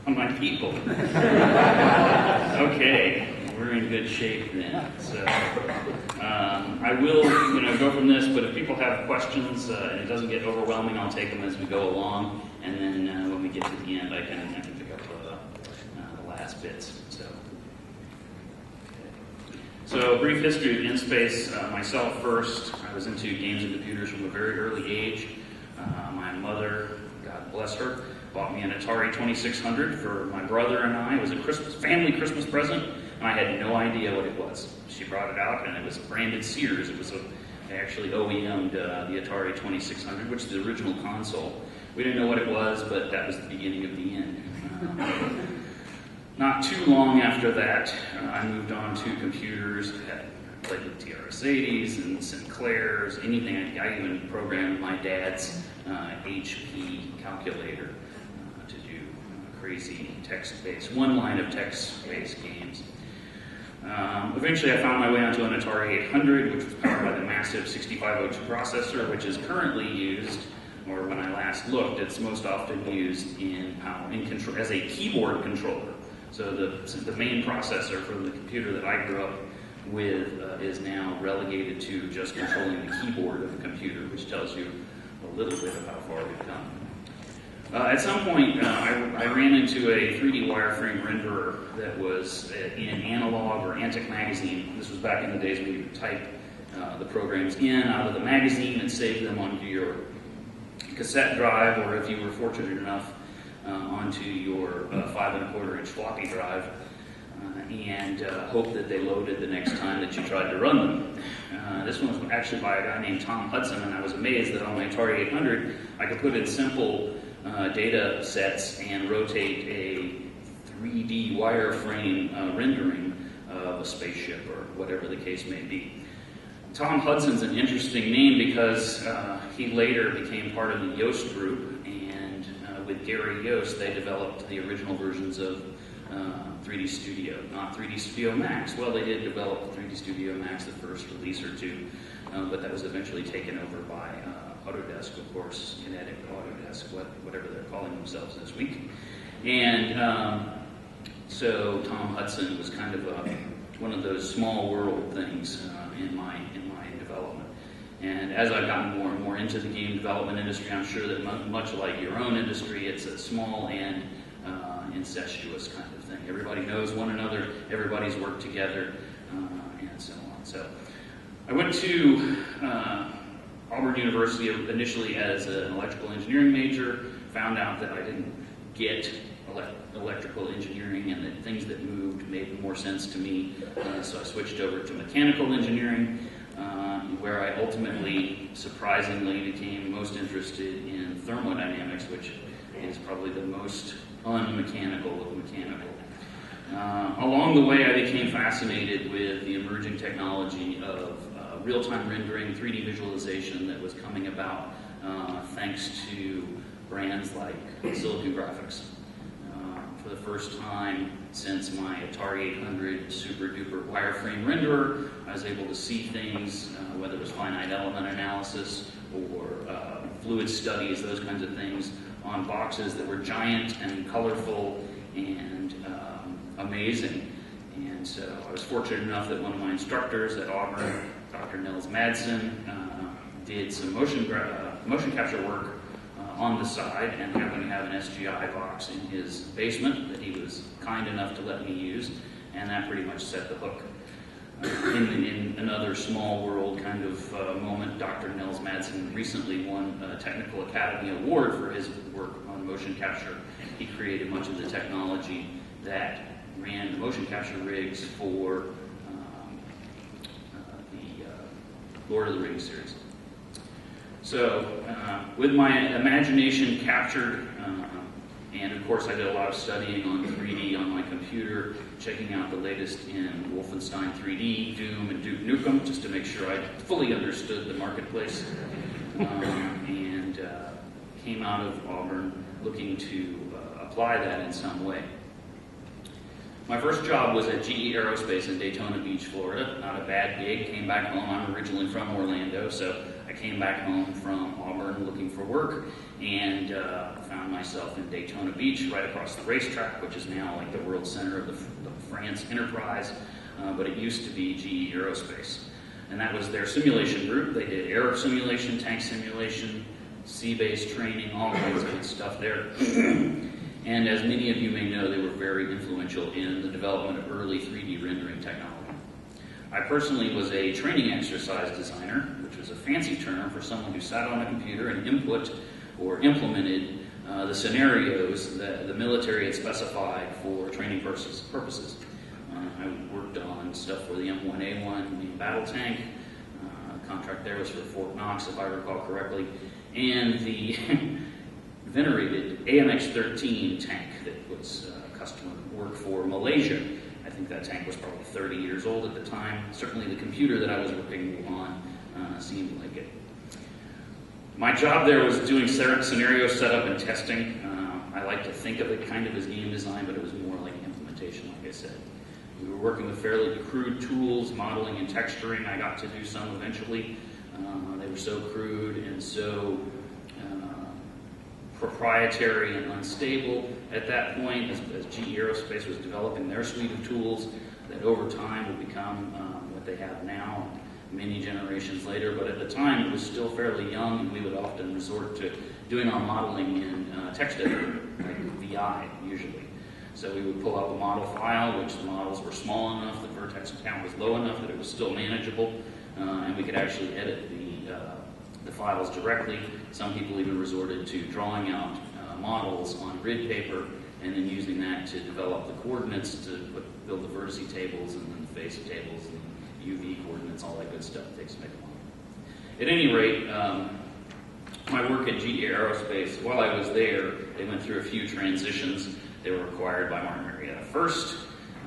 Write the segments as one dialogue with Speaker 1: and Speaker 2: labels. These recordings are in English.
Speaker 1: on my people. Okay, we're in good shape then. So I will, go from this. But if people have questions and it doesn't get overwhelming, I'll take them as we go along. And then when we get to the end, I can pick up the last bits. So brief history of InSpace. Myself first. I was into games and computers from a very early age. My mother, God bless her, bought me an Atari 2600 for my brother and I. It was a family Christmas present, and I had no idea what it was. She brought it out, and it was branded Sears. They actually OEM'd the Atari 2600, which is the original console. We didn't know what it was, but that was the beginning of the end. Not too long after that, I moved on to computers. I played with TRS-80s and Sinclairs, anything. I even programmed my dad's HP calculator to do crazy text-based, one line of text-based games. Eventually I found my way onto an Atari 800, which was powered by the massive 6502 processor, which is currently used, or when I last looked, it's most often used as a keyboard controller. So the main processor for the computer that I grew up with is now relegated to just controlling the keyboard of the computer, which tells you a little bit of how far we've come. At some point, I ran into a 3D wireframe renderer that was in Analog or Antic magazine. This was back in the days when you would type the programs out of the magazine and save them onto your cassette drive, or if you were fortunate enough, onto your 5¼ inch floppy drive, and hope that they loaded the next time that you tried to run them. This one was actually by a guy named Tom Hudson, and I was amazed that on my Atari 800 I could put in simple data sets and rotate a 3D wireframe rendering of a spaceship or whatever the case may be. Tom Hudson's an interesting name because he later became part of the Yoast group, and with Gary Yoast they developed the original versions of 3D Studio, not 3D Studio Max. Well, they did develop 3D Studio Max, the first release or two, but that was eventually taken over by Autodesk, of course, Kinetic, Autodesk, whatever they're calling themselves this week. And so Tom Hudson was kind of one of those small world things in my development. And as I've gotten more and more into the game development industry, I'm sure that much like your own industry, it's a small and incestuous kind of thing. Everybody knows one another, everybody's worked together, and so on. So I went to Auburn University initially as an electrical engineering major, found out that I didn't get electrical engineering and that things that moved made more sense to me, so I switched over to mechanical engineering, where I ultimately, surprisingly, became most interested in thermodynamics, which is probably the most unmechanical of mechanical. Along the way, I became fascinated with the emerging technology of real-time rendering, 3D visualization that was coming about thanks to brands like Silicon Graphics. For the first time since my Atari 800 super-duper wireframe renderer, I was able to see things, whether it was finite element analysis or fluid studies, those kinds of things, on boxes that were giant and colorful and amazing. And so I was fortunate enough that one of my instructors at Auburn, Dr. Nils Madsen, did some motion capture work on the side, and happened to have an SGI box in his basement that he was kind enough to let me use, and that pretty much set the hook. In another small world kind of moment, Dr. Nils Madsen recently won a Technical Academy Award for his work on motion capture. He created much of the technology that ran the motion capture rigs for the Lord of the Rings series. So, with my imagination captured, and of course I did a lot of studying on 3D on my computer, checking out the latest in Wolfenstein 3D, Doom, and Duke Nukem, just to make sure I fully understood the marketplace, and came out of Auburn looking to apply that in some way. My first job was at GE Aerospace in Daytona Beach, Florida. Not a bad gig. Came back home. I'm originally from Orlando, so I came back home from Auburn looking for work, and found found myself in Daytona Beach, right across the racetrack, which is now like the world center of the France enterprise, but it used to be GE Aerospace. And that was their simulation group. They did air simulation, tank simulation, sea-based training, all kinds of good stuff there. And as many of you may know, they were very influential in the development of early 3D rendering technology. I personally was a training exercise designer, which was a fancy term for someone who sat on a computer and input or implemented the scenarios that the military had specified for training purposes. I worked on stuff for the M1A1 main battle tank. The contract there was for Fort Knox, if I recall correctly, and the venerated AMX-13 tank that was customer work for Malaysia. I think that tank was probably 30 years old at the time. Certainly the computer that I was working on seemed like it. My job there was doing scenario setup and testing. I like to think of it kind of as game design, but it was more like implementation, like I said. We were working with fairly crude tools, modeling and texturing. I got to do some eventually. They were so crude and so proprietary and unstable at that point as GE Aerospace was developing their suite of tools that over time would become what they have now many generations later. But at the time it was still fairly young, and we would often resort to doing our modeling in text editor, like VI usually. So we would pull up a model file, which the models were small enough, the vertex count was low enough that it was still manageable, and we could actually edit the files directly. Some people even resorted to drawing out models on grid paper and then using that to develop the coordinates to build the vertice tables and then the phase tables and UV coordinates, all that good stuff it takes to make a model. At any rate, my work at GE Aerospace, while I was there, they went through a few transitions. They were acquired by Martin Marietta first,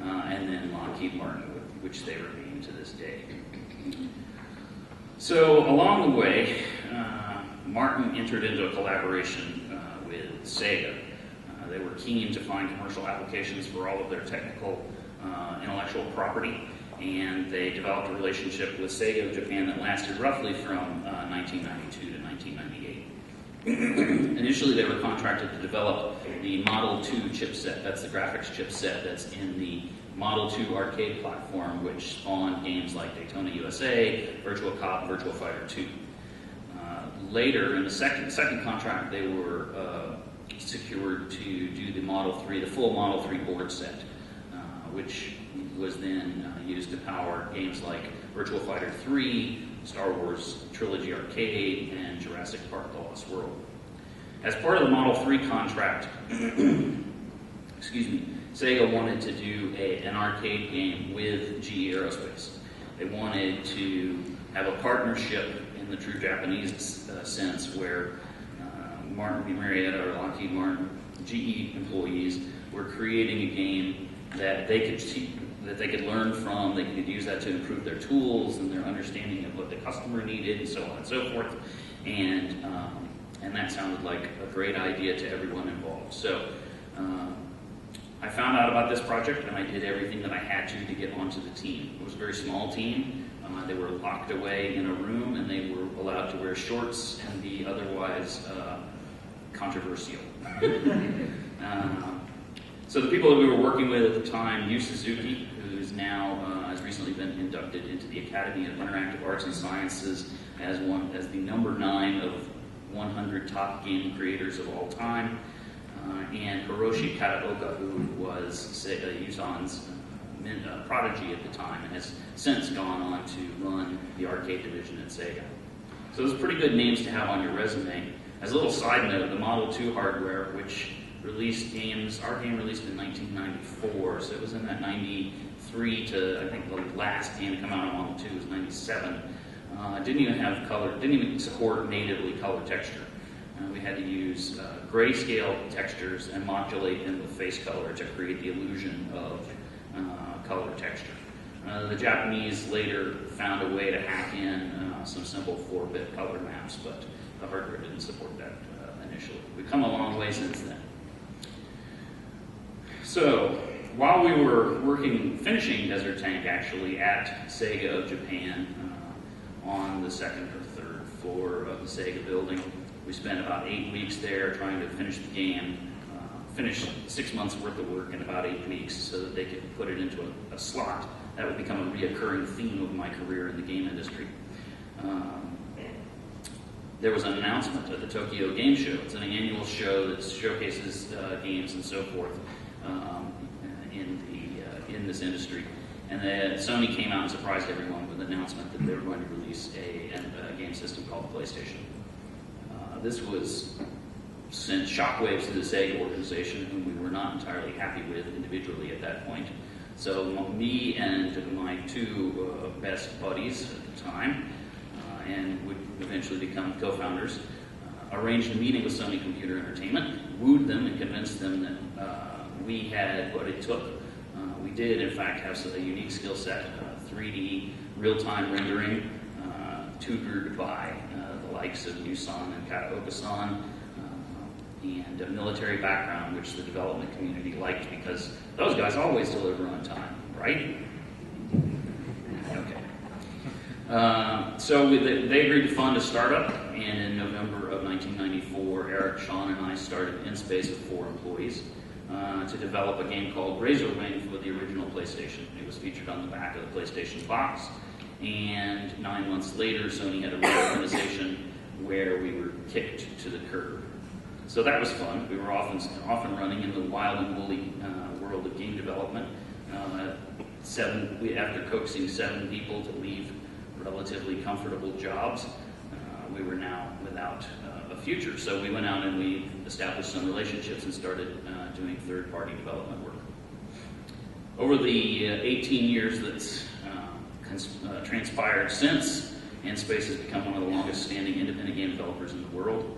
Speaker 1: and then Lockheed Martin, which they remain to this day. So along the way, Martin entered into a collaboration with Sega. They were keen to find commercial applications for all of their technical intellectual property, and they developed a relationship with Sega of Japan that lasted roughly from 1992 to 1998. Initially, they were contracted to develop the Model 2 chipset. That's the graphics chipset that's in the Model 2 arcade platform, which spawned games like Daytona USA, Virtua Cop, Virtua Fighter 2. Later, in the second contract, they were secured to do the Model 3, the full Model 3 board set, which was then used to power games like Virtua Fighter 3, Star Wars Trilogy Arcade, and Jurassic Park: The Lost World. As part of the Model 3 contract, Sega wanted to do an arcade game with GE Aerospace. They wanted to have a partnership in the true Japanese sense where Martin B. Marietta or Lockheed Martin, GE employees, were creating a game that they could learn from. They could use that to improve their tools and their understanding of what the customer needed, and so on and so forth. And that sounded like a great idea to everyone involved. So I found out about this project, and I did everything that I had to get onto the team. It was a very small team. They were locked away in a room, and they were allowed to wear shorts and be otherwise controversial. So the people that we were working with at the time, Yu Suzuki, who is now has recently been inducted into the Academy of Interactive Arts and Sciences as the number 9 of 100 top game creators of all time, and Hiroshi Kataoka, who was Yuzan's prodigy at the time and has since gone on to run the arcade division at Sega. So those are pretty good names to have on your resume. As a little side note, the Model 2 hardware, which released games, our game released in 1994, so it was in that 93 to, I think the last game to come out on Model 2 was 97. Didn't even have color, didn't even support natively color texture. We had to use grayscale textures and modulate them with face color to create the illusion of color texture. The Japanese later found a way to hack in some simple 4-bit color maps, but the hardware didn't support that initially. We've come a long way since then. So, while we were finishing Desert Tank actually at Sega of Japan on the 2nd or 3rd floor of the Sega building, We spent about 8 weeks there trying to finish the game, finish 6 months worth of work in about 8 weeks so that they could put it into a slot. That would become a reoccurring theme of my career in the game industry. There was an announcement at the Tokyo Game Show. It's an annual show that showcases games and so forth in this industry. And then Sony came out and surprised everyone with an announcement that they were going to release a game system called the PlayStation. This sent shockwaves to the Sega organization, whom we were not entirely happy with individually at that point. So me and my two best buddies at the time, and would eventually become co-founders, arranged a meeting with Sony Computer Entertainment, wooed them and convinced them that we had what it took. We did, in fact, have a unique skill set, 3D real-time rendering, tutored by the likes of Yusan and Kataoka-san, and a military background, which the development community liked because those guys always deliver on time, right? Okay. So they agreed to fund a startup, and in November of 1994, Eric, Sean, and I started InSpace with 4 employees to develop a game called Razor Wing for the original PlayStation. It was featured on the back of the PlayStation box, and 9 months later, Sony had a reorganization where we were kicked to the curb. So that was fun. We were often running in the wild and woolly world of game development. After coaxing 7 people to leave relatively comfortable jobs, we were now without a future. So we went out and we established some relationships and started doing third-party development work. Over the 18 years that's transpired since, InSpace has become one of the longest-standing independent game developers in the world.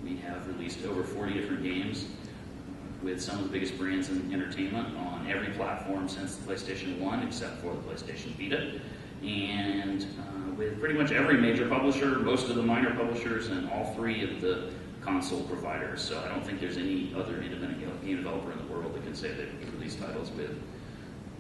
Speaker 1: We have released over 40 different games with some of the biggest brands in entertainment on every platform since the PlayStation 1, except for the PlayStation Vita, and with pretty much every major publisher, most of the minor publishers, and all 3 of the console providers. So I don't think there's any other independent game developer in the world that can say they've released titles with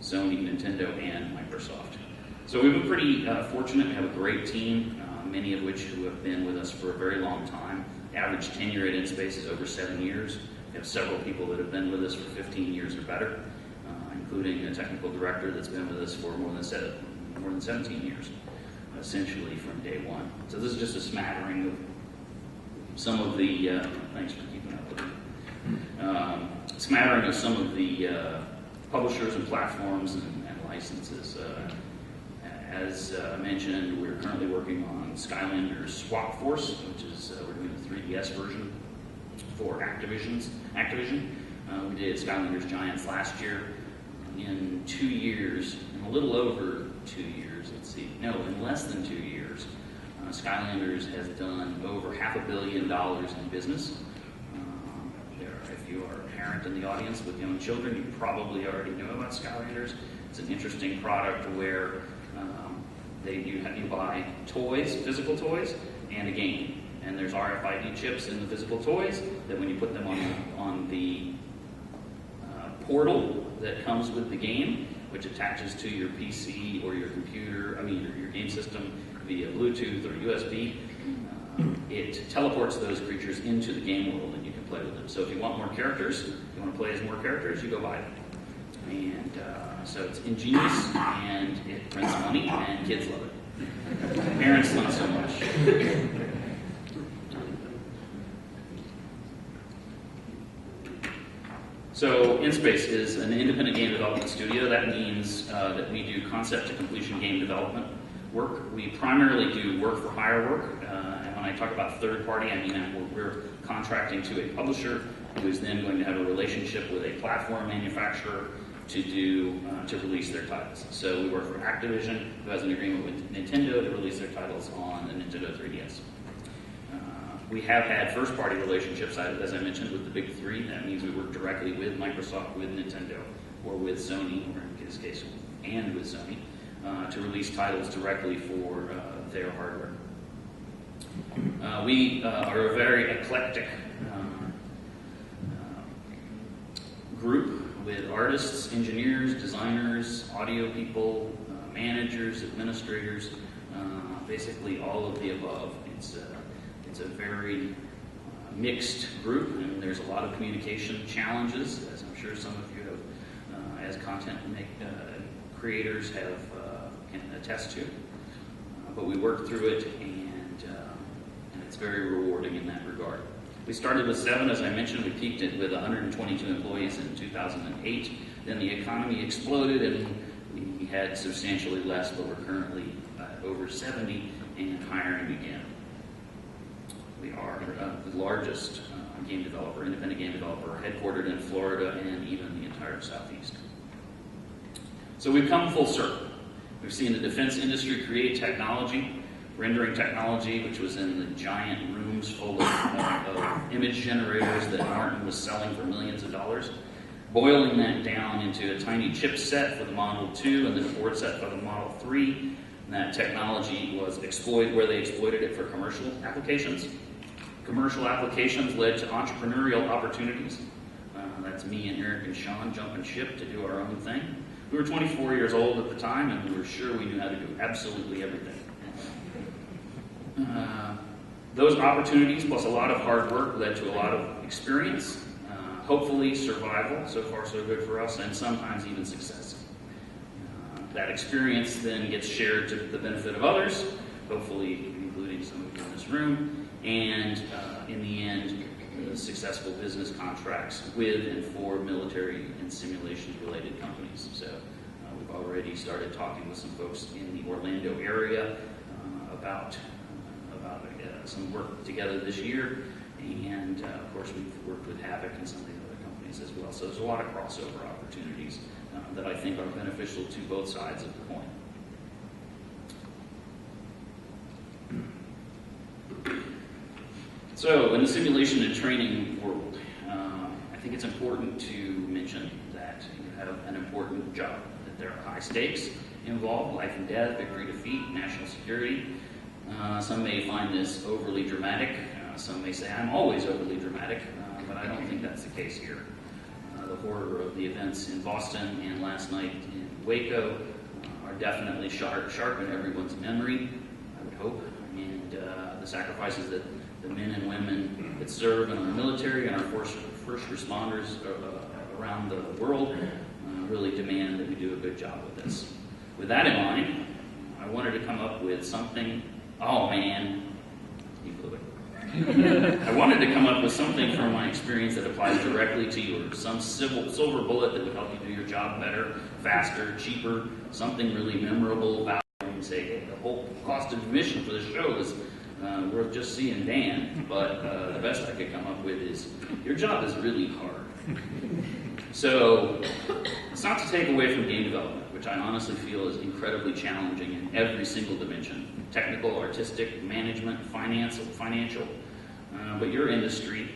Speaker 1: Sony, Nintendo, and Microsoft. So we've been pretty fortunate. We have a great team, many of which who have been with us for a very long time. The average tenure at InSpace is over 7 years. We have several people that have been with us for 15 years or better, including a technical director that's been with us for more than 17 years, essentially from day one. So this is just a smattering of some of the, thanks for keeping up with me, smattering of some of the publishers and platforms and licenses. As mentioned, we're currently working on Skylanders Swap Force, which is, we're doing the 3DS version for Activision. We did Skylanders Giants last year. In 2 years, in a little over 2 years, in less than 2 years, Skylanders has done over $500 million in business. If you are a parent in the audience with young children, you probably already know about Skylanders. It's an interesting product where you buy toys, physical toys, and a game. And there's RFID chips in the physical toys that when you put them on the portal that comes with the game, which attaches to your PC or your computer, your game system via Bluetooth or USB, it teleports those creatures into the game world and you can play with them. So if you want more characters, you want to play as more characters, you go buy them. And so it's ingenious and it prints money and kids love it. Parents not so much. So InSpace is an independent game development studio. That means that we do concept to completion game development work. We primarily do work for hire work. And when I talk about third party, I mean we're contracting to a publisher who is then going to have a relationship with a platform manufacturer to release their titles. So we work for Activision, who has an agreement with Nintendo to release their titles on the Nintendo 3DS. We have had first-party relationships, as I mentioned, with the big 3. That means we work directly with Microsoft, with Nintendo, or with Sony, or in this case, and with Sony, to release titles directly for their hardware. We are a very eclectic group with artists, engineers, designers, audio people, managers, administrators, basically all of the above. It's a very mixed group, and there's a lot of communication challenges, as I'm sure some of you have, as content creators have can attest to. But we work through it, and it's very rewarding in that regard. We started with 7, as I mentioned. We peaked it with 122 employees in 2008. Then the economy exploded, and we had substantially less, but we're currently over 70 and hiring again. We are the largest game developer, independent game developer, headquartered in Florida and even the entire Southeast. So we've come full circle. We've seen the defense industry create technology, rendering technology, which was in the giant rooms full of image generators that Martin was selling for millions of dollars, boiling that down into a tiny chipset for the Model 2 and then a board set for the Model 3. And that technology was where they exploited it for commercial applications. Commercial applications led to entrepreneurial opportunities. That's me and Eric and Sean jumping ship to do our own thing. We were 24 years old at the time, and we were sure we knew how to do absolutely everything. Those opportunities, plus a lot of hard work, led to a lot of experience, hopefully survival, so far so good for us, and sometimes even success. That experience then gets shared to the benefit of others, hopefully including some of you in this room, and in the end, successful business contracts with and for military and simulation-related companies. So we've already started talking with some folks in the Orlando area about some work together this year, and of course we've worked with Havoc and some of the other companies as well. So there's a lot of crossover opportunities that I think are beneficial to both sides of the coin. So in the simulation and training world, I think it's important to mention that you have an important job, that there are high stakes involved, life and death, victory, defeat, national security. Some may find this overly dramatic. Some may say I'm always overly dramatic, but I don't think that's the case here. The horror of the events in Boston and last night in Waco are definitely sharp in everyone's memory, I would hope, and the sacrifices that the men and women that serve in our military and our first responders around the world really demand that we do a good job with this. With that in mind, I wanted to come up with something. Oh man, he blew it. I wanted to come up with something from my experience that applies directly to yours. Some silver bullet that would help you do your job better, faster, cheaper, something really memorable, valuable, and say, hey, the whole cost of admission for the show is worth just seeing Dan, but the best I could come up with is, your job is really hard. So, it's not to take away from game development, which I honestly feel is incredibly challenging in every single dimension. Technical, artistic, management, financial. But your industry,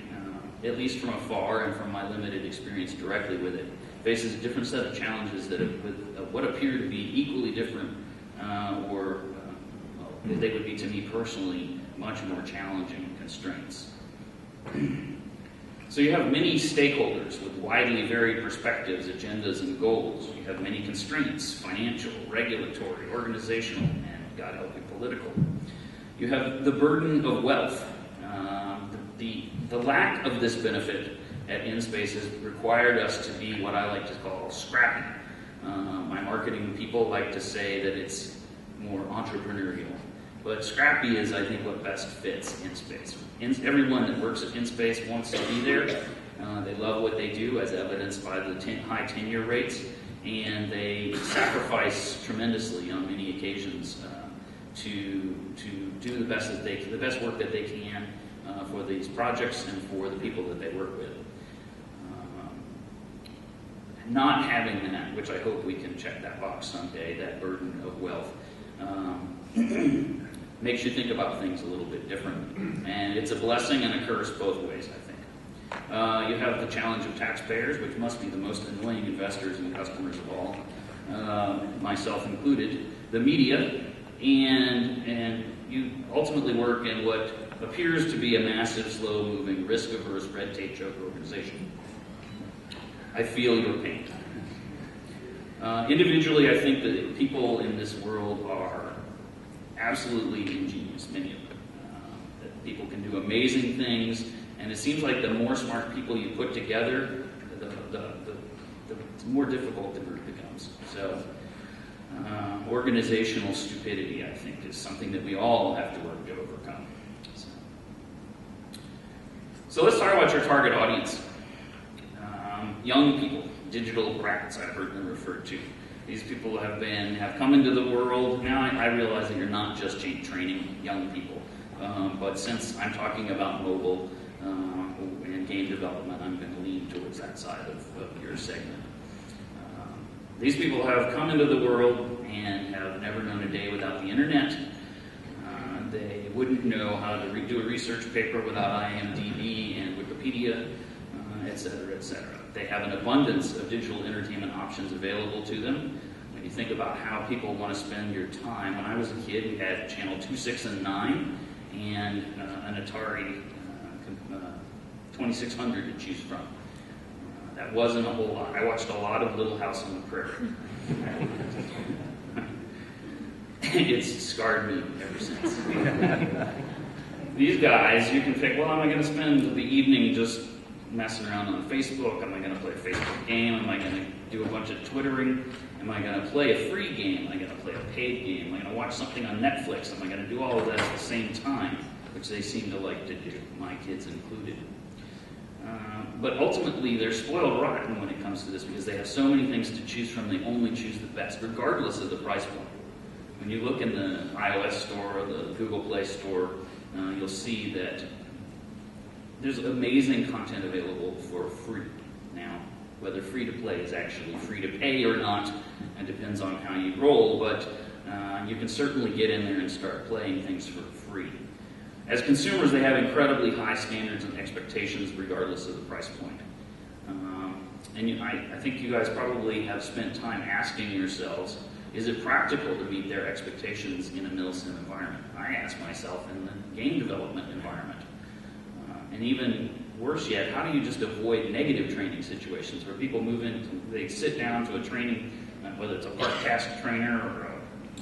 Speaker 1: at least from afar and from my limited experience directly with it, faces a different set of challenges that with what appear to be equally different they would be to me personally much more challenging constraints. So you have many stakeholders with widely varied perspectives, agendas, and goals. You have many constraints, financial, regulatory, organizational, and God help you, political. You have the burden of wealth. The lack of this benefit at InSpace has required us to be what I like to call scrappy. My marketing people like to say that it's more entrepreneurial. But scrappy is, I think, what best fits InSpace. Everyone that works at InSpace wants to be there. They love what they do, as evidenced by the high tenure rates, and they sacrifice tremendously on many occasions to do the best work that they can for these projects and for the people that they work with. Not having that, which I hope we can check that box someday, that burden of wealth, makes you think about things a little bit differently. And it's a blessing and a curse both ways, I think. You have the challenge of taxpayers, which must be the most annoying investors and customers of all, myself included, the media, and you ultimately work in what appears to be a massive, slow-moving, risk-averse, red-tape-choke organization. I feel your pain. Individually, I think that people in this world are absolutely ingenious, many of them. People can do amazing things, and it seems like the more smart people you put together, the more difficult the group becomes. So organizational stupidity, I think, is something that we all have to work to overcome. So let's talk about your target audience. Young people, digital brats, I've heard them referred to. These people have come into the world. Now I realize that you're not just training young people, but since I'm talking about mobile and game development, I'm going to lean towards that side of your segment. These people have come into the world and have never known a day without the internet. They wouldn't know how to do a research paper without IMDb and Wikipedia, et cetera, et cetera. They have an abundance of digital entertainment options available to them. When you think about how people want to spend your time, when I was a kid, we had channel 2, 6, and 9, and an Atari 2600 to choose from. That wasn't a whole lot. I watched a lot of Little House on the Prairie. It's scarred me ever since. These guys, you can think, well, am I going to spend the evening just messing around on Facebook? Am I going to play a Facebook game? Am I going to do a bunch of Twittering? Am I going to play a free game? Am I going to play a paid game? Am I going to watch something on Netflix? Am I going to do all of that at the same time? Which they seem to like to do, my kids included. But ultimately, they're spoiled rotten when it comes to this because they have so many things to choose from, they only choose the best, regardless of the price point. When you look in the iOS store or the Google Play store, you'll see that there's amazing content available for free. Now, whether free to play is actually free to pay or not, it depends on how you roll, but you can certainly get in there and start playing things for free. As consumers, they have incredibly high standards and expectations regardless of the price point. I think you guys probably have spent time asking yourselves, is it practical to meet their expectations in a Milsim environment? I ask myself in the game development environment. And even worse yet, how do you just avoid negative training situations where people move in, they sit down to a training, whether it's a part task trainer or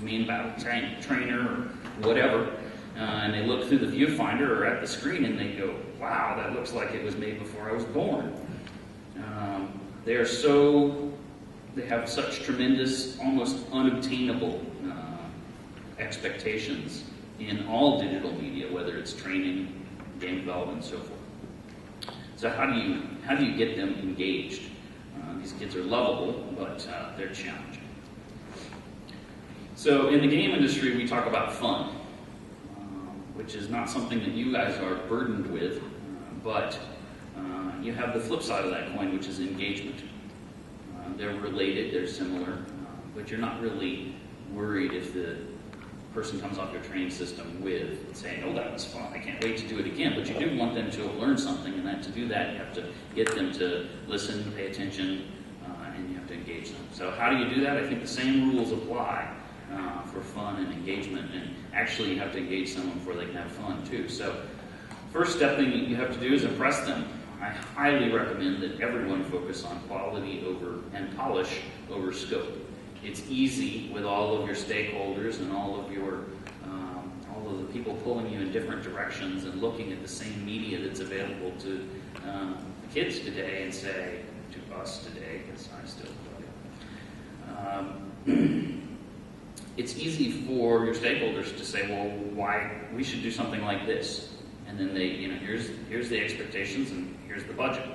Speaker 1: a main battle tank trainer or whatever, and they look through the viewfinder or at the screen and they go, wow, that looks like it was made before I was born. They have such tremendous, almost unobtainable expectations in all digital media, whether it's training, game development, and so forth. So how do you get them engaged? These kids are lovable, but they're challenging. So in the game industry, we talk about fun, which is not something that you guys are burdened with, but you have the flip side of that coin, which is engagement. They're related, they're similar, but you're not really worried if the person comes off your training system with saying, oh, that was fun, I can't wait to do it again. But you do want them to have learned something, and to do that, you have to get them to listen, pay attention, and you have to engage them. So how do you do that? I think the same rules apply for fun and engagement, and actually you have to engage someone before they can have fun too. So first step thing you have to do is impress them. I highly recommend that everyone focus on quality and polish over scope. It's easy with all of your stakeholders and all of the people pulling you in different directions and looking at the same media that's available to the kids today and say, to us today, because I still play. It's easy for your stakeholders to say, well, why we should do something like this. And then they, here's the expectations and here's the budget.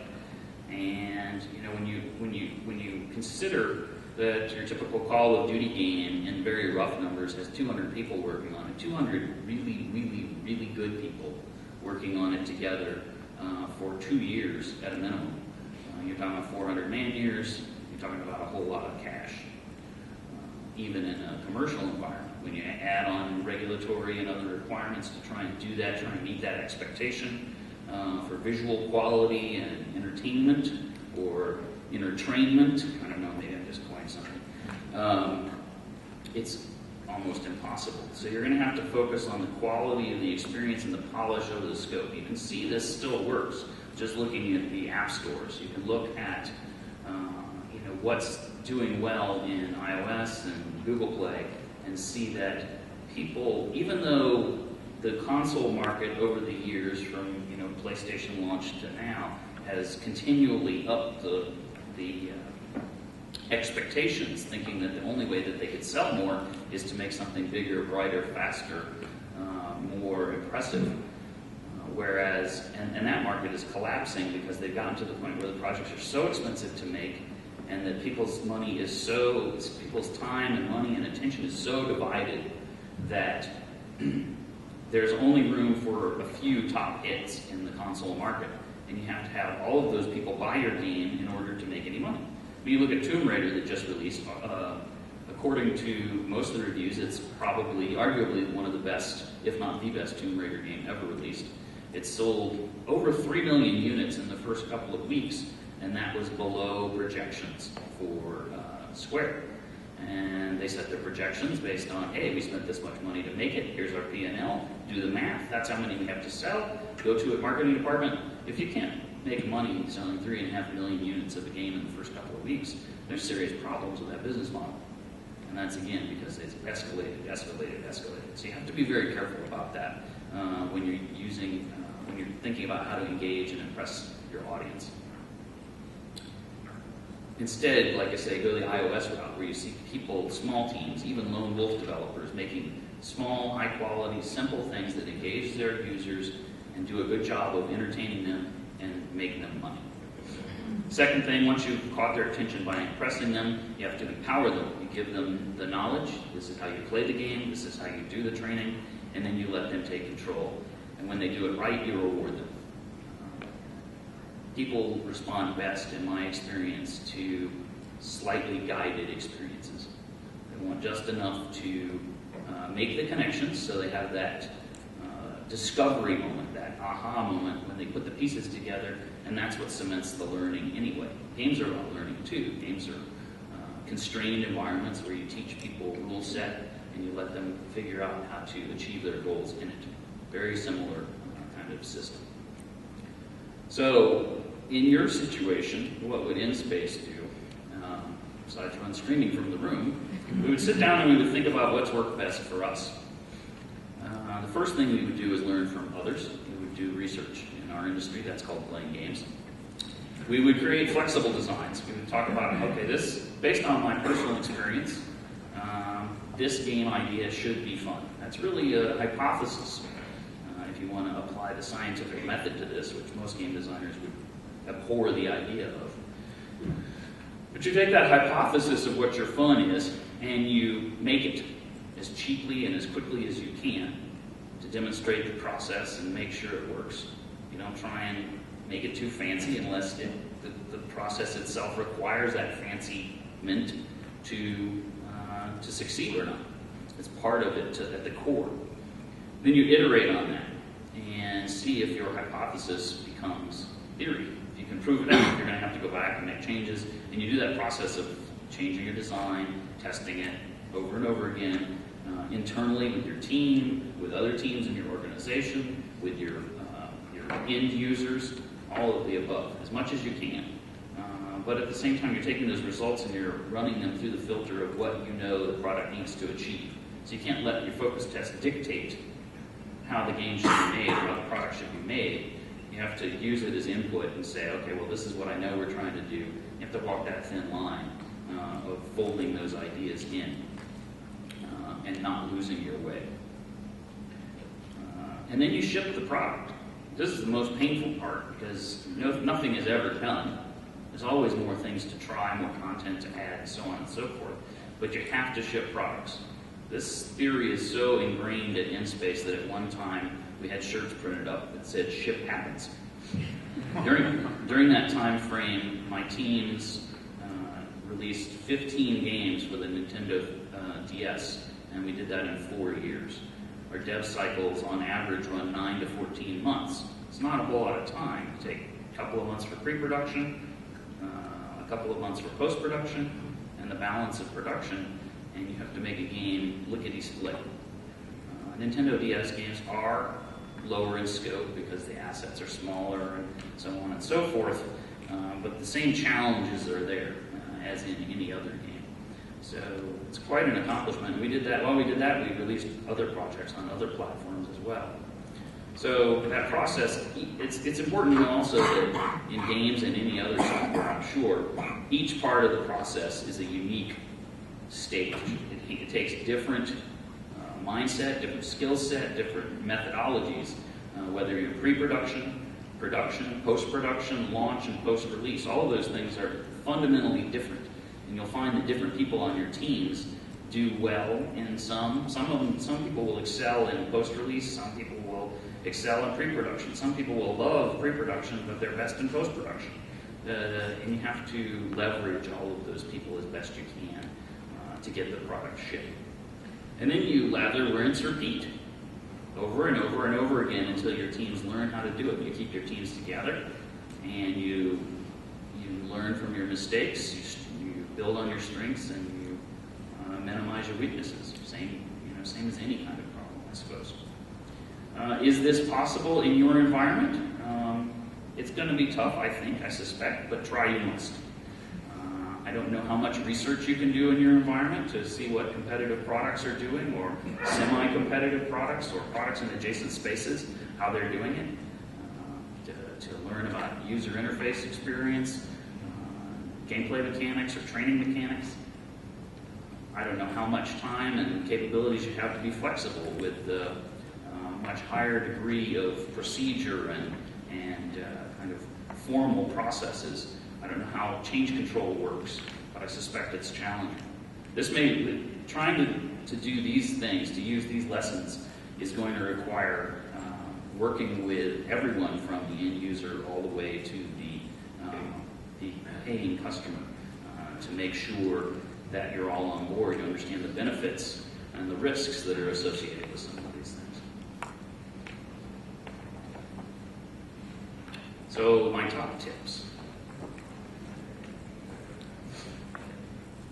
Speaker 1: And when you consider that your typical Call of Duty game in very rough numbers has 200 people working on it, 200 really, really, really good people working on it together for 2 years at a minimum. You're talking about 400 man-years, you're talking about a whole lot of cash. Even in a commercial environment, when you add on regulatory and other requirements to try and do that, try and meet that expectation for visual quality and entertainment or entertainment, I don't know, maybe I'm just coining something, it's almost impossible. So you're going to have to focus on the quality of the experience and the polish over the scope. You can see this still works just looking at the app stores. You can look at what's doing well in iOS and Google Play and see that people, even though the console market over the years, from PlayStation launch to now, has continually upped the expectations, thinking that the only way that they could sell more is to make something bigger, brighter, faster, more impressive. Whereas, and that market is collapsing because they've gotten to the point where the projects are so expensive to make, and that people's time and money and attention is so divided that there's only room for a few top hits in the console market, and you have to have all of those people buy your game in order to make any money. When you look at Tomb Raider that just released, according to most of the reviews, it's probably, arguably, one of the best, if not the best, Tomb Raider game ever released. It sold over 3 million units in the first couple of weeks, and that was below projections for Square. And they set their projections based on, hey, we spent this much money to make it, here's our P&L, do the math, that's how many we have to sell, go to a marketing department. If you can't make money selling 3.5 million units of a game in the first couple of weeks, there's serious problems with that business model. And that's, again, because it's escalated. So you have to be very careful about that when you're thinking about how to engage and impress your audience. Instead, like I say, go the iOS route, where you see people, small teams, even lone wolf developers, making small, high-quality, simple things that engage their users and do a good job of entertaining them and making them money. Second thing, once you've caught their attention by impressing them, you have to empower them. You give them the knowledge. This is how you play the game. This is how you do the training. And then you let them take control. And when they do it right, you reward them. People respond best, in my experience, to slightly guided experiences. They want just enough to make the connections, so they have that discovery moment, that aha moment when they put the pieces together, and that's what cements the learning anyway. Games are about learning too. Games are constrained environments where you teach people rule set and you let them figure out how to achieve their goals in it. Very similar kind of system. So, in your situation, what would InSpace do? Besides run screaming from the room, we would sit down and we would think about what's worked best for us. The first thing we would do is learn from others. We would do research. In our industry, that's called playing games. We would create flexible designs. We would talk about, okay, this, based on my personal experience, this game idea should be fun. That's really a hypothesis. If you want to apply the scientific method to this, which most game designers would abhor the idea of. But you take that hypothesis of what your fun is, and you make it as cheaply and as quickly as you can to demonstrate the process and make sure it works. You don't try and make it too fancy unless the process itself requires that fancy mint to succeed or not. It's part of it at the core. Then you iterate on that and see if your hypothesis becomes theory. If you can prove it out, you're going to have to go back and make changes. And you do that process of changing your design, testing it over and over again, internally with your team, with other teams in your organization, with your end users, all of the above, as much as you can. But at the same time, you're taking those results and you're running them through the filter of what you know the product needs to achieve. So you can't let your focus test dictate how the game should be made or how the product should be made. You have to use it as input and say, okay, well, this is what I know we're trying to do. You have to walk that thin line of folding those ideas in and not losing your way. And then you ship the product. This is the most painful part because nothing is ever done. There's always more things to try, more content to add, and so on and so forth. But you have to ship products. This theory is so ingrained at InSpace that at one time we had shirts printed up that said "Ship happens." During that time frame, my teams released 15 games for the Nintendo DS, and we did that in 4 years. Our dev cycles on average run 9 to 14 months. It's not a whole lot of time. You take a couple of months for pre-production, a couple of months for post-production, and the balance of production, and you have to make a game lickety-split. Nintendo DS games are lower in scope because the assets are smaller and so on and so forth, but the same challenges are there as in any other game. So it's quite an accomplishment. We did that. While we did that, we released other projects on other platforms as well. So that process, it's important to know also that in games and any other software, I'm sure, each part of the process is a unique stage. It takes different mindset, different skill set, different methodologies, whether you're pre-production, production, post-production, launch, and post-release. All of those things are fundamentally different. And you'll find that different people on your teams do well in some people will excel in post-release, some people will excel in pre-production, some people will love pre-production, but they're best in post-production. And you have to leverage all of those people as best you can to get the product shipped. And then you lather, rinse, repeat over and over and over again until your teams learn how to do it. You keep your teams together, and you learn from your mistakes. You build on your strengths, and you minimize your weaknesses. Same as any kind of problem, I suppose. Is this possible in your environment? It's going to be tough, I suspect, but try you must. I don't know how much research you can do in your environment to see what competitive products are doing, or semi-competitive products, or products in adjacent spaces, how they're doing it, to learn about user interface experience, gameplay mechanics, or training mechanics. I don't know how much time and capabilities you have to be flexible with the much higher degree of procedure and kind of formal processes. I don't know how change control works, but I suspect it's challenging. Trying to do these things, to use these lessons, is going to require working with everyone from the end user all the way to the paying customer to make sure that you're all on board, you understand the benefits and the risks that are associated with some of these things. So my top tips.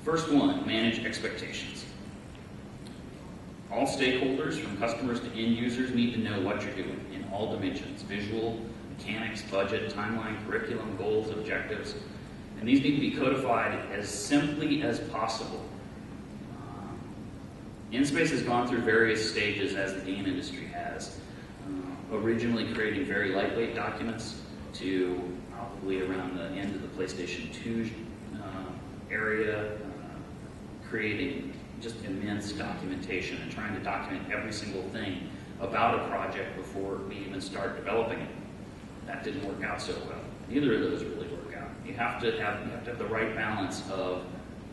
Speaker 1: First one, manage expectations. All stakeholders, from customers to end users, need to know what you're doing in all dimensions: visual, mechanics, budget, timeline, curriculum, goals, objectives. And these need to be codified as simply as possible. InSpace has gone through various stages, as the game industry has, originally creating very lightweight documents to probably around the end of the PlayStation 2 area, creating just immense documentation and trying to document every single thing about a project before we even start developing it. That didn't work out so well. Neither of those really work out. You have to have the right balance of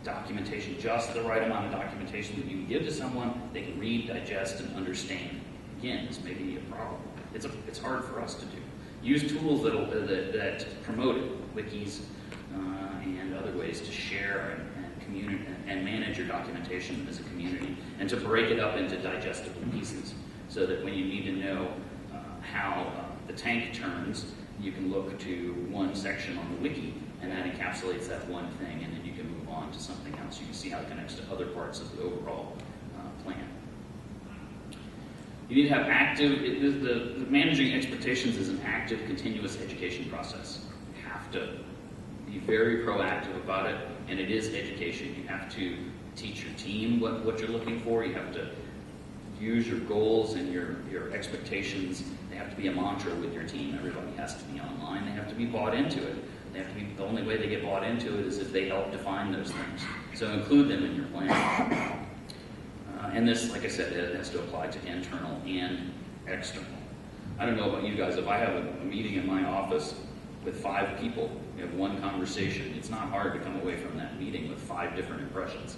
Speaker 1: documentation, just the right amount of documentation that you can give to someone they can read, digest, and understand. Again, this may be a problem. It's hard for us to do. Use tools that promote it, wikis and other ways to share and manage your documentation as a community, and to break it up into digestible pieces, so that when you need to know how the tank turns, you can look to one section on the wiki, and that encapsulates that one thing, and then you can move on to something else. You can see how it connects to other parts of the overall plan. You need to have the managing expectations is an active, continuous education process. You have to be very proactive about it, and it is education. You have to teach your team what you're looking for. You have to use your goals and your expectations. They have to be a mantra with your team. Everybody has to be online. They have to be bought into it. The only way they get bought into it is if they help define those things. So include them in your plan. And this, like I said, it has to apply to internal and external. I don't know about you guys. If I have a meeting in my office with 5 people, we have one conversation, it's not hard to come away from that meeting with 5 different impressions,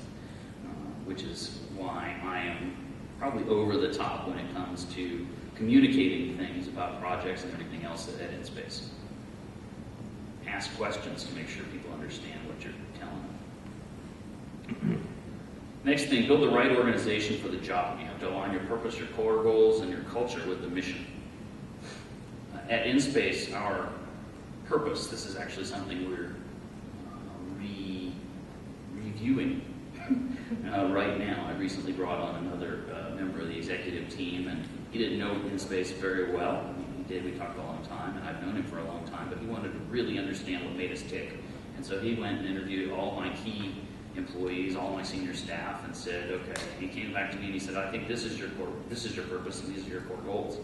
Speaker 1: which is why I am probably over the top when it comes to communicating things about projects and everything else at InSpace. Ask questions to make sure people understand what you're telling them. Next thing, build the right organization for the job. You have to align your purpose, your core goals, and your culture with the mission. At InSpace, our purpose, this is actually something we're reviewing right now. I recently brought on another member of the executive team, and he didn't know InSpace very well. He did, we talked a long time, and I've known him for a long time, but he wanted to really understand what made us tick. And so he went and interviewed all my key employees, all my senior staff, and said, okay, he came back to me and he said, I think this is your purpose and these are your core goals.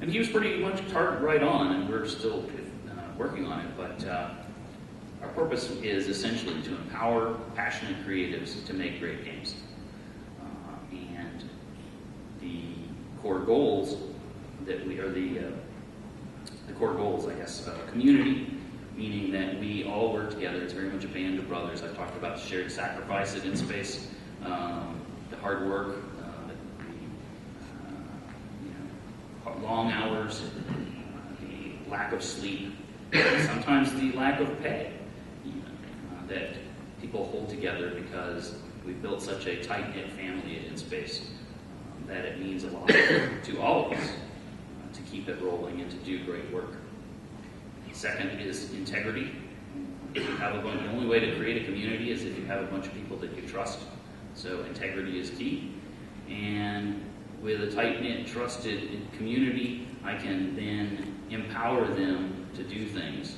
Speaker 1: And he was pretty much right on, and we're still working on it, but our purpose is essentially to empower passionate creatives to make great games. And the core goals that we are the core goals, I guess, community, meaning that we all work together. It's very much a band of brothers. I've talked about shared sacrifice at InSpace, the hard work, long hours, the lack of sleep, sometimes the lack of pay, that people hold together because we've built such a tight-knit family at InSpace that it means a lot to all of us to keep it rolling and to do great work. Second is integrity. If you have the only way to create a community is if you have a bunch of people that you trust. So integrity is key. And with a tight-knit, trusted community, I can then empower them to do things,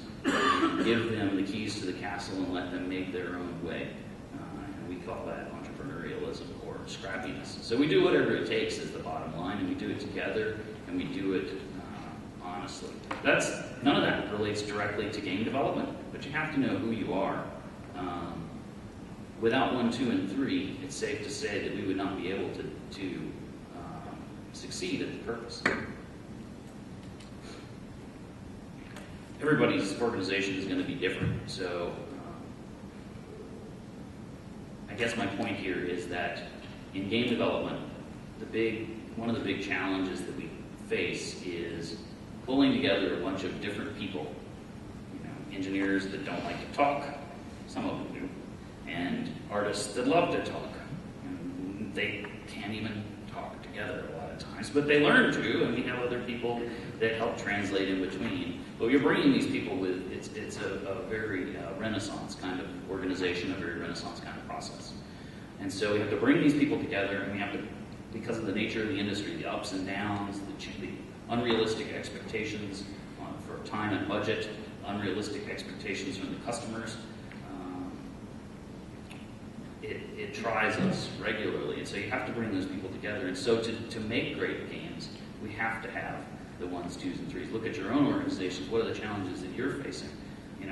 Speaker 1: give them the keys to the castle and let them make their own way. And we call that entrepreneurialism or scrappiness. So we do whatever it takes is the bottom line, and we do it together, and we do it honestly. None of that relates directly to game development, but you have to know who you are. Without 1, 2, and 3, it's safe to say that we would not be able to succeed at the purpose. Everybody's organization is going to be different, so I guess my point here is that in game development, one of the big challenges that we face is pulling together a bunch of different people, engineers that don't like to talk, some of them do, and artists that love to talk. And they can't even talk together a lot of times, but they learn to, and we have other people that help translate in between. But you're bringing these people with, it's a very Renaissance kind of organization, a very Renaissance kind of process. And so we have to bring these people together, and we have to, because of the nature of the industry, the ups and downs, the unrealistic expectations for time and budget, unrealistic expectations from the customers, it tries us regularly, and so you have to bring those people together. And so to make great games, we have to have the 1s, 2s, and 3s. Look at your own organizations. What are the challenges that you're facing?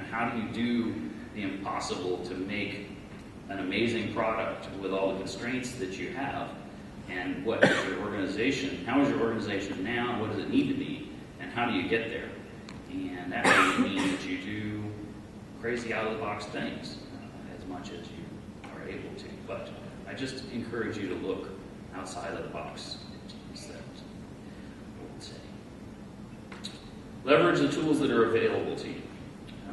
Speaker 1: How do you do the impossible to make an amazing product with all the constraints that you have? And what is your organization? How is your organization now? What does it need to be? And how do you get there? And that may mean that you do crazy out-of-the-box things as much as you are able to. But I just encourage you to look outside of the box. Leverage the tools that are available to you.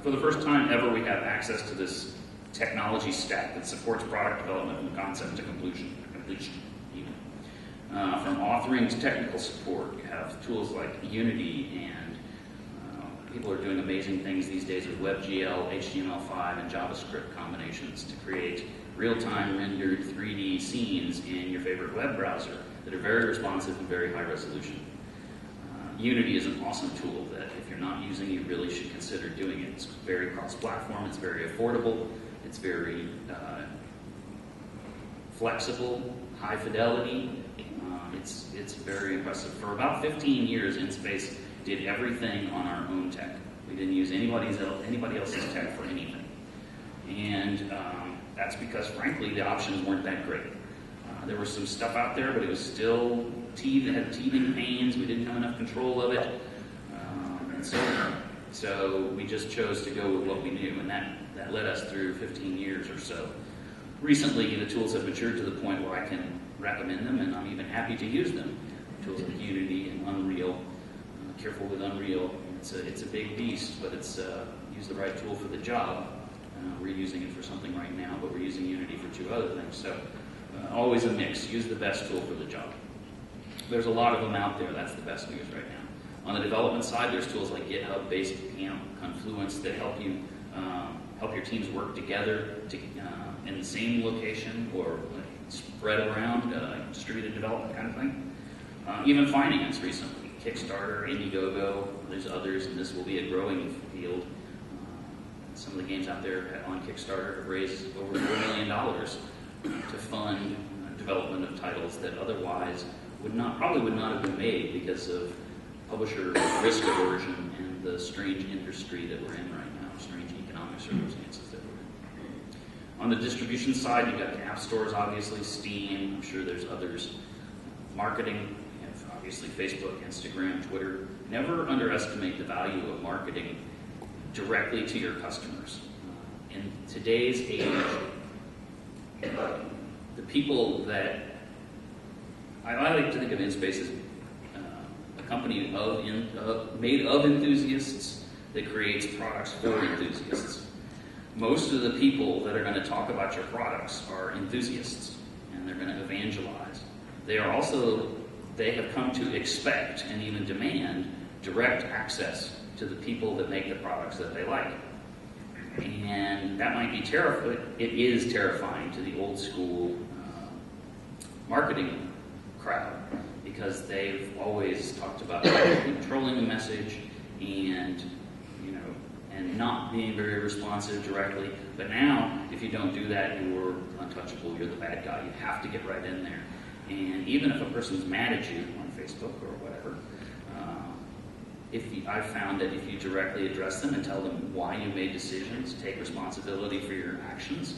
Speaker 1: For the first time ever, we have access to this technology stack that supports product development from concept to completion even. From authoring to technical support, you have tools like Unity, and people are doing amazing things these days with WebGL, HTML5, and JavaScript combinations to create real-time rendered 3D scenes in your favorite web browser that are very responsive and very high resolution. Unity is an awesome tool that if you're not using, you really should consider doing it. It's very cross-platform, it's very affordable, it's very flexible, high fidelity. It's very impressive. For about 15 years, InSpace did everything on our own tech. We didn't use anybody else's tech for anything. And that's because, frankly, the options weren't that great. There was some stuff out there, but it was still had teething pains. We didn't have enough control of it. And so we just chose to go with what we knew, and that led us through 15 years or so. Recently, the tools have matured to the point where I can recommend them, and I'm even happy to use them. Tools like Unity and Unreal. Careful with Unreal. It's a big beast, but it's use the right tool for the job. We're using it for something right now, but we're using Unity for 2 other things. So always a mix. Use the best tool for the job. There's a lot of them out there. That's the best news right now. On the development side, there's tools like GitHub, Basecamp, Confluence that help you help your teams work together in the same location or spread around, distributed development kind of thing. Even finance recently, Kickstarter, Indiegogo, there's others, and this will be a growing field. Some of the games out there on Kickstarter have raised over $4 million to fund development of titles that otherwise probably would not have been made because of publisher risk aversion and the strange industry that we're in right now, strange economic circumstances that we're in. On the distribution side, you've got the app stores, obviously, Steam, I'm sure there's others. Marketing, you have obviously Facebook, Instagram, Twitter. Never underestimate the value of marketing directly to your customers. In today's age, the people that I like to think of InSpace as a company made of enthusiasts that creates products for enthusiasts. Most of the people that are going to talk about your products are enthusiasts, and they're going to evangelize. They have come to expect and even demand direct access to the people that make the products that they like. And that might be terrifying. It is terrifying to the old school marketing crowd, because they've always talked about controlling the message and not being very responsive directly. But now, if you don't do that, you're untouchable. You're the bad guy. You have to get right in there. And even if a person's mad at you on Facebook or whatever, I've found that if you directly address them and tell them why you made decisions, take responsibility for your actions,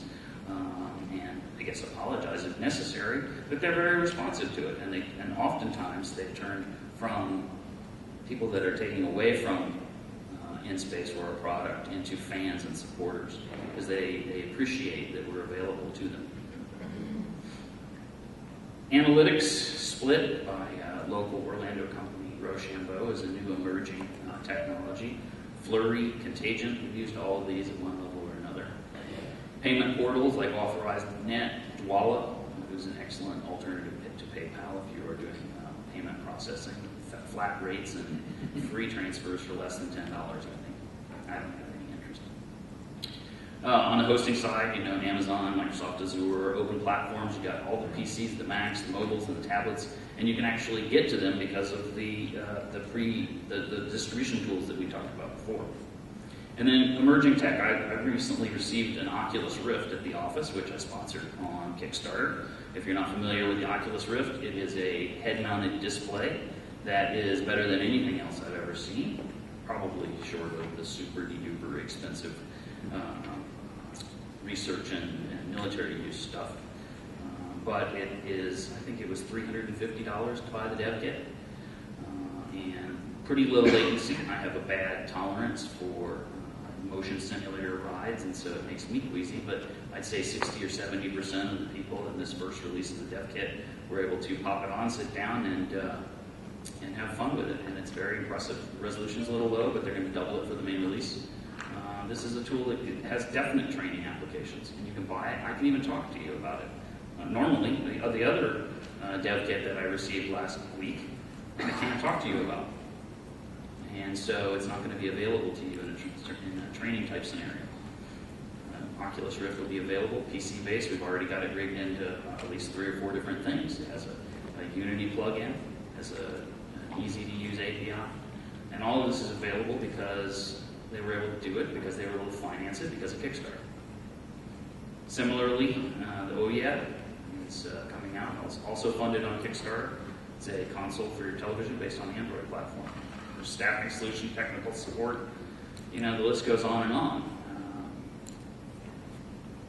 Speaker 1: and I guess apologize if necessary, but they're very responsive to it. And oftentimes they've turned from people that are taking away from InSpace or a product into fans and supporters, because they appreciate that we're available to them. Analytics split by local Orlando company Rochambeau is a new emerging technology. Flurry, Contagion, we've used all of these at one level or another. Payment portals like Authorize.net, Dwala, who's an excellent alternative to PayPal if you are doing payment processing, flat rates and free transfers for less than $10, I think. I don't have any interest. On the hosting side, Amazon, Microsoft Azure, open platforms. You got all the PCs, the Macs, the mobiles, and the tablets, and you can actually get to them because of the distribution tools that we talked about before. And then emerging tech, I recently received an Oculus Rift at the office, which I sponsored on Kickstarter. If you're not familiar with the Oculus Rift, it is a head-mounted display that is better than anything else I've ever seen, probably short of the super-duper expensive research and military use stuff. But it is, I think it was $350 to buy the dev kit, and pretty low latency. I have a bad tolerance for motion simulator rides, and so it makes me queasy, but I'd say 60 or 70% of the people in this first release of the dev kit were able to pop it on, sit down, and have fun with it, and it's very impressive. The resolution's a little low, but they're going to double it for the main release. This is a tool that has definite training applications, and you can buy it. I can even talk to you about it. Normally, the other dev kit that I received last week, I can't talk to you about. And so it's not going to be available to you in a training type scenario. Oculus Rift will be available, PC-based. We've already got it rigged into at least 3 or 4 different things. It has a Unity plugin, has an easy-to-use API. And all of this is available because they were able to do it, because they were able to finance it because of Kickstarter. Similarly, the OEM is coming out. It's also funded on Kickstarter. It's a console for your television based on the Android platform. There's staffing solution, technical support. The list goes on and on.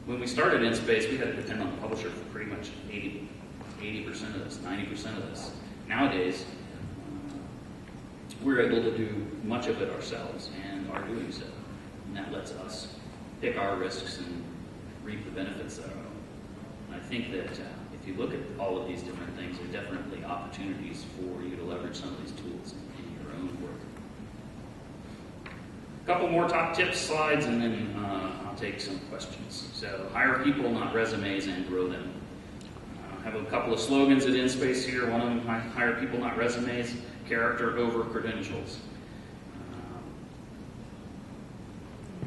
Speaker 1: When we started InSpace, we had to depend on the publisher for pretty much 80% of this, 90% of this. Nowadays, we're able to do much of it ourselves and are doing so. And that lets us pick our risks and reap the benefits thereof. And I think that if you look at all of these different things, there are definitely opportunities for you to leverage some of these tools in your own work. A couple more top tips slides, and then I'll take some questions. So hire people, not resumes, and grow them. I have a couple of slogans at InSpace here. One of them, hire people, not resumes, character over credentials.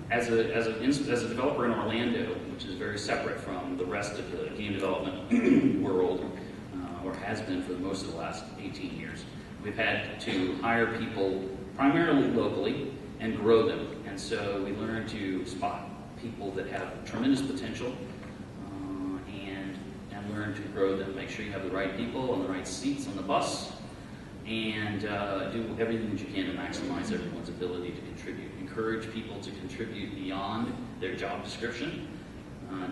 Speaker 1: As a developer in Orlando, which is very separate from the rest of the game development world, or has been for most of the last 18 years, we've had to hire people primarily locally and grow them. And so we learn to spot people that have tremendous potential and learn to grow them. Make sure you have the right people on the right seats on the bus, and do everything that you can to maximize everyone's ability to contribute. Encourage people to contribute beyond their job description.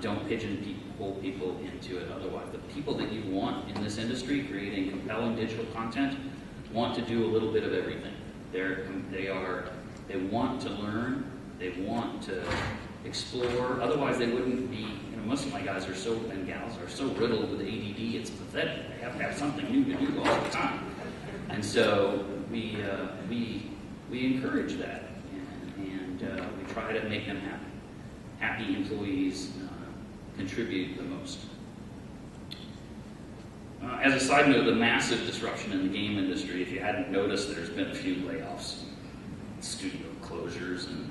Speaker 1: Don't pigeonhole people into it otherwise. The people that you want in this industry creating compelling digital content want to do a little bit of everything. They want to learn, they want to explore, otherwise they wouldn't be, most of my guys and gals are so riddled with ADD, it's pathetic. They have to have something new to do all the time. And so we encourage that, and we try to make them happy. Happy employees contribute the most. As a side note, the massive disruption in the game industry, if you hadn't noticed, there's been a few layoffs, studio closures, and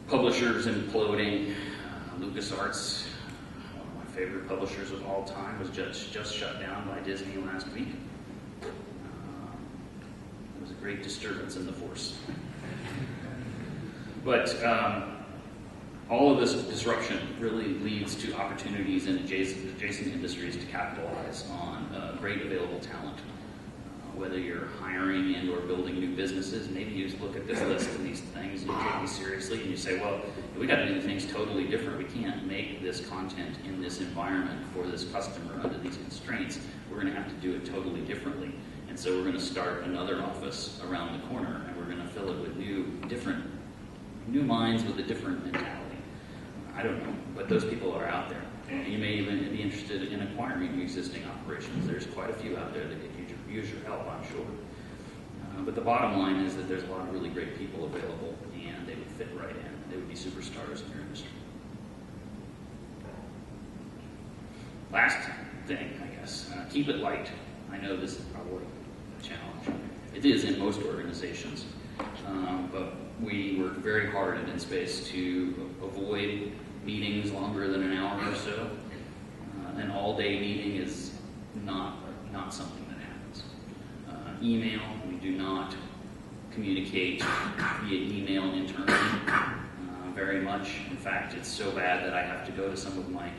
Speaker 1: publishers imploding. LucasArts, one of my favorite publishers of all time, was just shut down by Disney last week. It was a great disturbance in the force. But all of this disruption really leads to opportunities in adjacent industries to capitalize on great available talent. Whether you're hiring and or building new businesses, maybe you just look at this list of these things and you take these seriously and you say, well, we got to do things totally different. We can't make this content in this environment for this customer under these constraints. We're going to have to do it totally differently. And so we're going to start another office around the corner, and we're going to fill it with new minds with a different mentality. I don't know, but those people are out there. And you may even be interested in acquiring existing operations. There's quite a few out there that could use your help, I'm sure. But the bottom line is that there's a lot of really great people available, and they would fit right in. They would be superstars in your industry. Last thing, I guess, keep it light. I know this is probably a challenge. It is in most organizations, but we work very hard at InSpace to avoid meetings longer than an hour or so. An all-day meeting is not something that happens. Email, we do not communicate via email internally very much. In fact, it's so bad that I have to go to some of my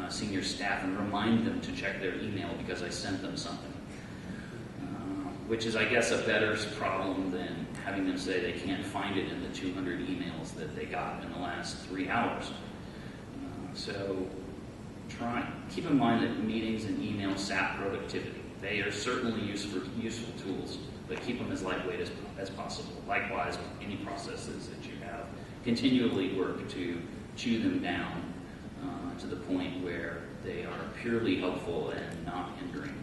Speaker 1: senior staff and remind them to check their email because I sent them something. Which is, I guess, a better problem than having them say they can't find it in the 200 emails that they got in the last 3 hours. So keep in mind that meetings and emails sap productivity. They are certainly useful tools, but keep them as lightweight as possible. Likewise, any processes that you have, continually work to chew them down to the point where they are purely helpful and not hindering,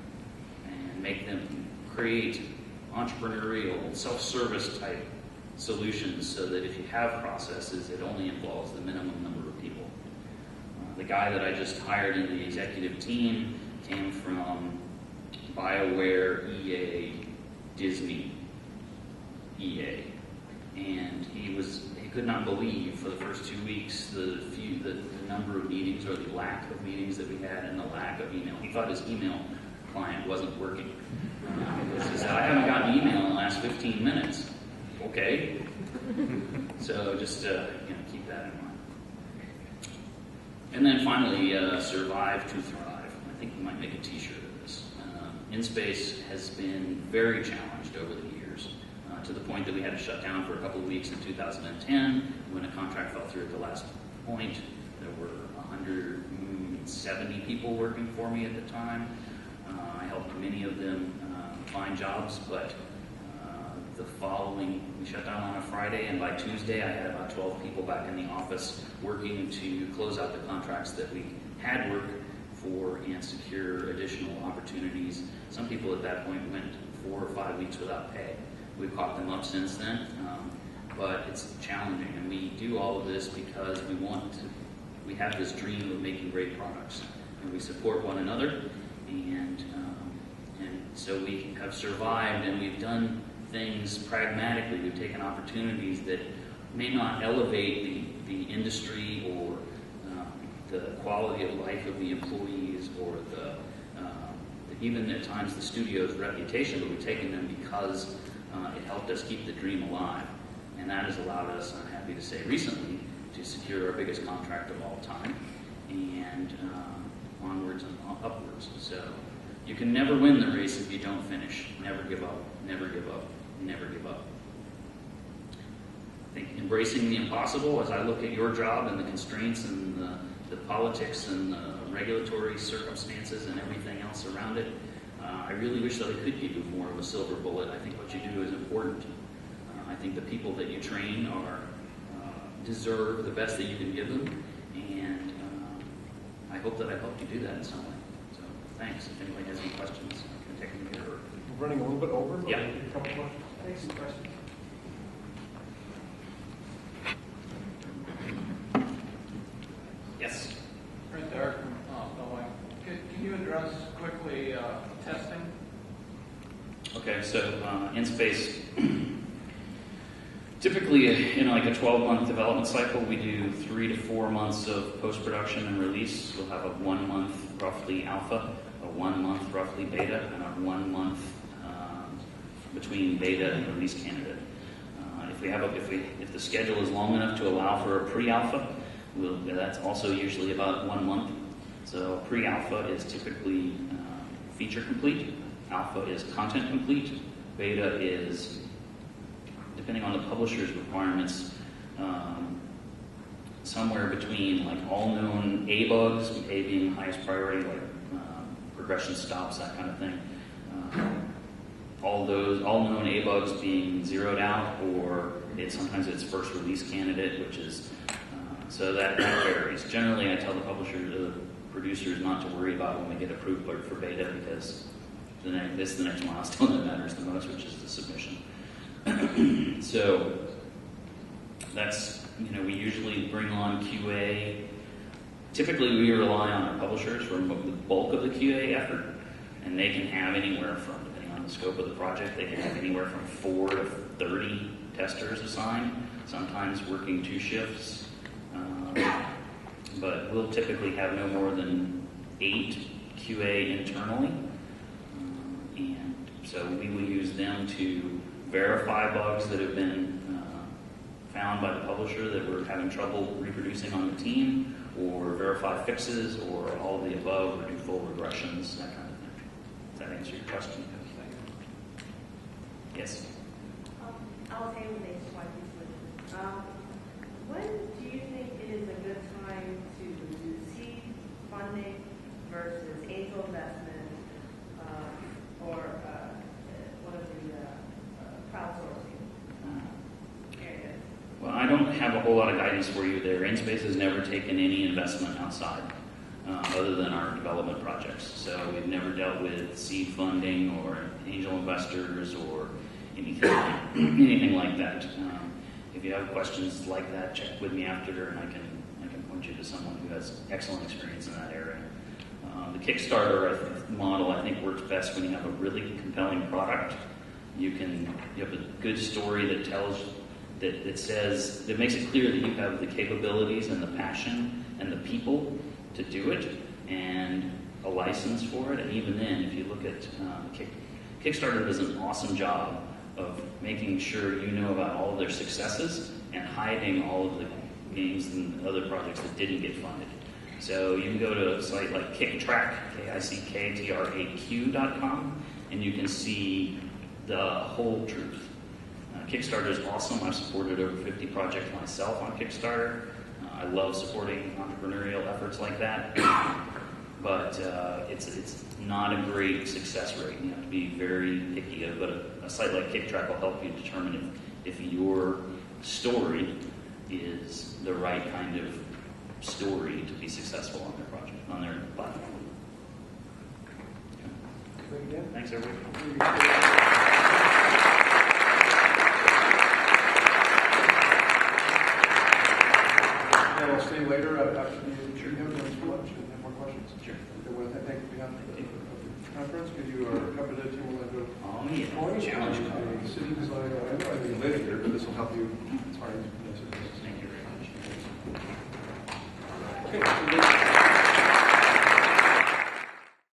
Speaker 1: and make them create entrepreneurial, self-service type solutions so that if you have processes, it only involves the minimum number of people. The guy that I just hired in the executive team came from BioWare, EA, Disney, EA, and he could not believe for the first 2 weeks the number of meetings or the lack of meetings that we had and the lack of email. He thought his email client wasn't working. He said, I haven't gotten an email in the last 15 minutes. Okay. So just keep that in mind. And then finally, survive to thrive. I think we might make a t-shirt of this. InSpace has been very challenged over the years, to the point that we had to shut down for a couple of weeks in 2010 when a contract fell through at the last point. There were 170 people working for me at the time. I helped many of them find jobs, but we shut down on a Friday, and by Tuesday I had about 12 people back in the office working to close out the contracts that we had worked for and secure additional opportunities. Some people at that point went 4 or 5 weeks without pay. We've caught them up since then, but it's challenging, and we do all of this because we have this dream of making great products, and we support one another, and so we have survived, and we've done things pragmatically. We've taken opportunities that may not elevate the industry or the quality of life of the employees or even at times the studio's reputation, but we've taken them because it helped us keep the dream alive. and that has allowed us, I'm happy to say recently, to secure our biggest contract of all time, and onwards and upwards. So you can never win the race if you don't finish. Never give up, never give up, never give up. I think embracing the impossible, as I look at your job and the constraints and the politics and the regulatory circumstances and everything else around it, I really wish that I could give you more of a silver bullet. I think what you do is important. I think the people that you train deserve the best that you can give them, and I hope that I've helped you do that in some way. So thanks. If anybody has any questions, I can take them here.
Speaker 2: We're running a little bit over.
Speaker 1: Yeah.
Speaker 2: A couple questions.
Speaker 3: Thanks. Some questions.
Speaker 1: Yes.
Speaker 3: Right there from Illinois. Can you address quickly testing?
Speaker 1: Okay, so in space, typically in like a 12-month development cycle, we do 3 to 4 months of post-production and release. We'll have a 1 month roughly alpha, a 1 month roughly beta, and a 1 month between beta and release candidate. If the schedule is long enough to allow for a pre-alpha, that's also usually about 1 month. So pre-alpha is typically feature complete. Alpha is content complete. Beta is, depending on the publisher's requirements, somewhere between like all known A bugs, A being highest priority, like progression stops, that kind of thing. All known A bugs being zeroed out, or sometimes it's first release candidate, which is so that varies. Generally, I tell the producers not to worry about when we get approved for beta, because this is the next milestone that matters the most, which is the submission. So that's, we usually bring on QA. Typically, we rely on our publishers for the bulk of the QA effort, and they can have anywhere from, depending on the scope of the project, they can have anywhere from 4 to 30 testers assigned, sometimes working 2 shifts. But we'll typically have no more than 8 QA internally. And so we will use them to verify bugs that have been found by the publisher that we're having trouble reproducing on the team, or verify fixes, or all of the above, or do full regressions, that kind of thing. Does that answer your question? Yes?
Speaker 4: I'll table these questions. When do you think it is a good time to do seed funding versus angel investment, or one of the crowdsourcing areas?
Speaker 1: Well, I don't have a whole lot of guidance for you there. InSpace has never taken any investment outside, other than our development projects. So we've never dealt with seed funding or angel investors or anything like that. If you have questions like that, check with me after, and I can point you to someone who has excellent experience in that area. The Kickstarter model, I think, works best when you have a really compelling product. You have a good story that tells, that makes it clear that you have the capabilities and the passion and the people to do it, and a license for it. And even then, if you look at Kickstarter does an awesome job of making sure you know about all of their successes and hiding all of the games and other projects that didn't get funded. So you can go to a site like KickTrack, KICKTRAQ.com, and you can see the whole truth. Kickstarter is awesome. I've supported over 50 projects myself on Kickstarter. I love supporting entrepreneurial efforts like that. But it's not a great success rate. You have to be very picky. But a site like KickTrack will help you determine if your story is the right kind of story to be successful on their project, on their platform. Okay. Thanks, everybody.
Speaker 2: And I'll see you later after the shooting him for lunch and have more questions.
Speaker 1: Sure.
Speaker 2: Well, thank you for being on the conference. You are accompanied to Orlando.
Speaker 1: Oh, yeah. Challenge.
Speaker 2: City design. I know I didn't live here, but this will help you. It's hard to.
Speaker 1: Thank you very much.
Speaker 2: Okay.